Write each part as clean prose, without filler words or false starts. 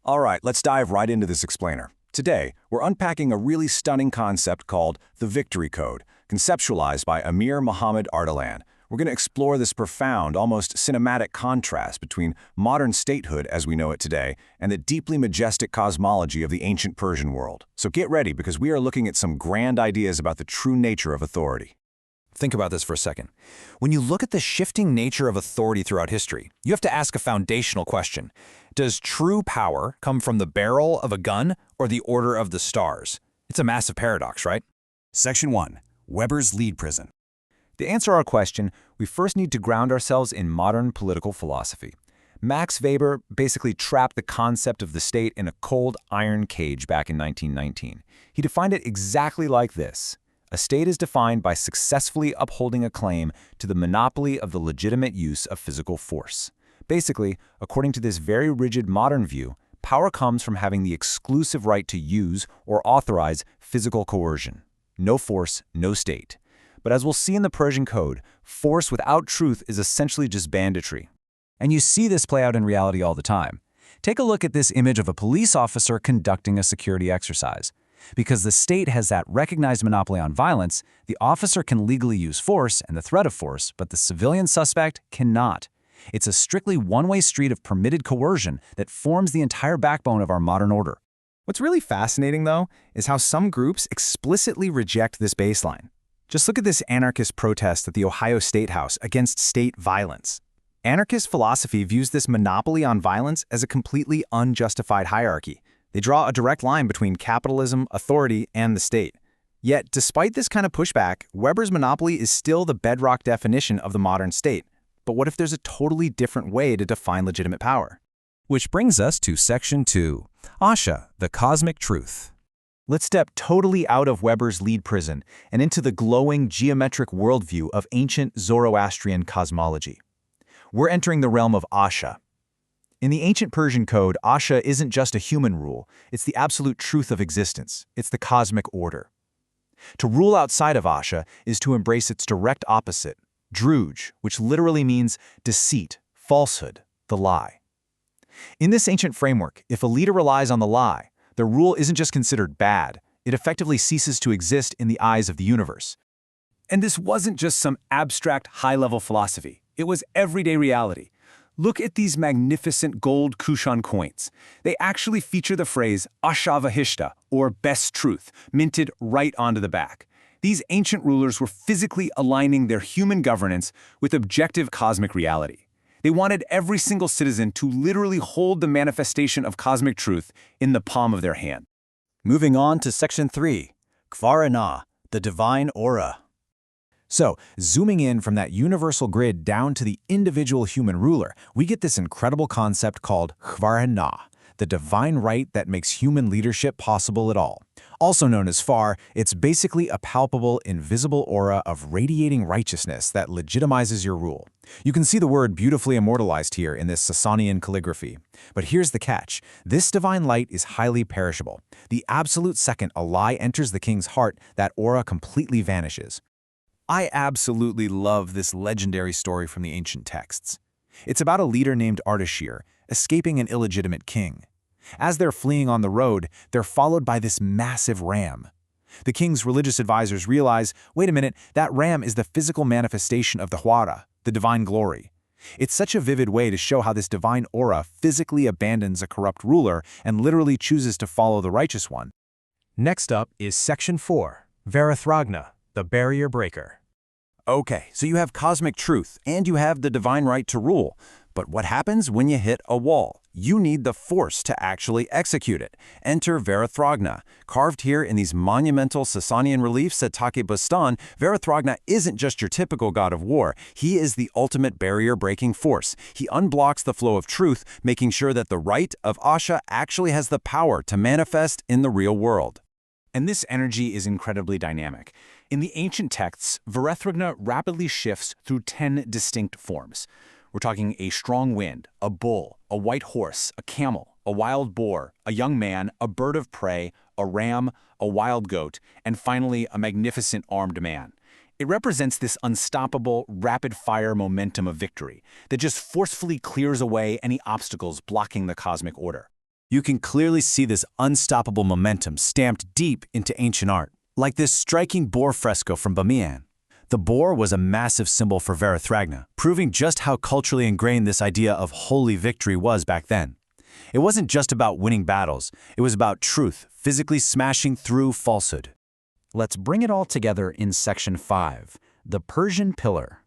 All right, let's dive right into this explainer. Today, we're unpacking a really stunning concept called the Victory Code, conceptualized by Amir Mohamad Ardalan. We're going to explore this profound, almost cinematic contrast between modern statehood as we know it today and the deeply majestic cosmology of the ancient Persian world. So get ready, because we are looking at some grand ideas about the true nature of authority. Think about this for a second. When you look at the shifting nature of authority throughout history, you have to ask a foundational question. Does true power come from the barrel of a gun or the order of the stars? It's a massive paradox, right? Section 1. Weber's Lead Prison. To answer our question, we first need to ground ourselves in modern political philosophy. Max Weber basically trapped the concept of the state in a cold iron cage back in 1919. He defined it exactly like this. A state is defined by successfully upholding a claim to the monopoly of the legitimate use of physical force. Basically, according to this very rigid modern view, power comes from having the exclusive right to use or authorize physical coercion. No force, no state. But as we'll see in the Persian Code, force without truth is essentially just banditry. And you see this play out in reality all the time. Take a look at this image of a police officer conducting a security exercise. Because the state has that recognized monopoly on violence, the officer can legally use force and the threat of force, but the civilian suspect cannot. It's a strictly one-way street of permitted coercion that forms the entire backbone of our modern order. What's really fascinating, though, is how some groups explicitly reject this baseline. Just look at this anarchist protest at the Ohio State House against state violence. Anarchist philosophy views this monopoly on violence as a completely unjustified hierarchy. They draw a direct line between capitalism, authority, and the state. Yet, despite this kind of pushback, Weber's monopoly is still the bedrock definition of the modern state. But what if there's a totally different way to define legitimate power? Which brings us to Section 2, Asha, the Cosmic Truth. Let's step totally out of Weber's lead prison and into the glowing geometric worldview of ancient Zoroastrian cosmology. We're entering the realm of Asha. In the ancient Persian code, Asha isn't just a human rule, it's the absolute truth of existence. It's the cosmic order. To rule outside of Asha is to embrace its direct opposite, Druj, which literally means deceit, falsehood, the lie. In this ancient framework, if a leader relies on the lie, their rule isn't just considered bad, it effectively ceases to exist in the eyes of the universe. And this wasn't just some abstract, high-level philosophy. It was everyday reality. Look at these magnificent gold Kushan coins. They actually feature the phrase Asha Vahishta, or best truth, minted right onto the back. These ancient rulers were physically aligning their human governance with objective cosmic reality. They wanted every single citizen to literally hold the manifestation of cosmic truth in the palm of their hand. Moving on to Section 3, Khvarenah, the divine aura. So, zooming in from that universal grid down to the individual human ruler, we get this incredible concept called Khvarenah, the divine right that makes human leadership possible at all. Also known as Farr, it's basically a palpable, invisible aura of radiating righteousness that legitimizes your rule. You can see the word beautifully immortalized here in this Sasanian calligraphy. But here's the catch. This divine light is highly perishable. The absolute second a lie enters the king's heart, that aura completely vanishes. I absolutely love this legendary story from the ancient texts. It's about a leader named Ardashir escaping an illegitimate king. As they're fleeing on the road, they're followed by this massive ram. The king's religious advisors realize, wait a minute, that ram is the physical manifestation of the Khwara, the divine glory. It's such a vivid way to show how this divine aura physically abandons a corrupt ruler and literally chooses to follow the righteous one. Next up is Section 4, Verethragna, the barrier breaker. Okay, so you have cosmic truth, and you have the divine right to rule. But what happens when you hit a wall? You need the force to actually execute it. Enter Verethragna. Carved here in these monumental Sasanian reliefs at Taki Bustan, Verethragna isn't just your typical god of war. He is the ultimate barrier-breaking force. He unblocks the flow of truth, making sure that the right of Asha actually has the power to manifest in the real world. And this energy is incredibly dynamic. In the ancient texts, Verethragna rapidly shifts through 10 distinct forms. We're talking a strong wind, a bull, a white horse, a camel, a wild boar, a young man, a bird of prey, a ram, a wild goat, and finally a magnificent armed man. It represents this unstoppable, rapid-fire momentum of victory that just forcefully clears away any obstacles blocking the cosmic order. You can clearly see this unstoppable momentum stamped deep into ancient art, like this striking boar fresco from Bamiyan. The boar was a massive symbol for Verethragna, proving just how culturally ingrained this idea of holy victory was back then. It wasn't just about winning battles, it was about truth, physically smashing through falsehood. Let's bring it all together in Section 5, the Persian pillar.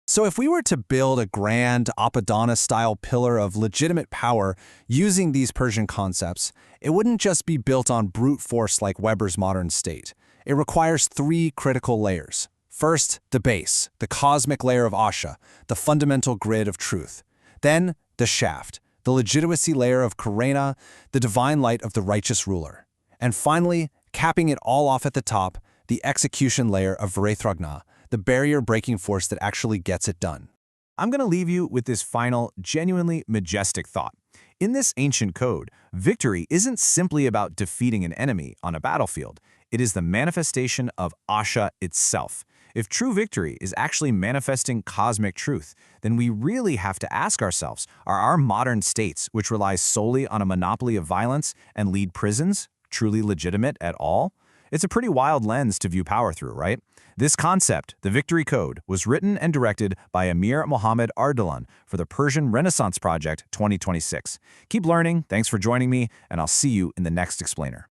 So if we were to build a grand Apadana-style pillar of legitimate power using these Persian concepts, it wouldn't just be built on brute force like Weber's modern state. It requires 3 critical layers. First, the base, the cosmic layer of Asha, the fundamental grid of truth. Then, the shaft, the legitimacy layer of Khvarenah, the divine light of the righteous ruler. And finally, capping it all off at the top, the execution layer of Verethragna, the barrier-breaking force that actually gets it done. I'm going to leave you with this final, genuinely majestic thought. In this ancient code, victory isn't simply about defeating an enemy on a battlefield. It is the manifestation of Asha itself. If true victory is actually manifesting cosmic truth, then we really have to ask ourselves, are our modern states, which rely solely on a monopoly of violence and lead prisons, truly legitimate at all? It's a pretty wild lens to view power through, right? This concept, the Victory Code, was written and directed by Amir Mohamad Ardalan for the Persian Renaissance Project 2026. Keep learning, thanks for joining me, and I'll see you in the next explainer.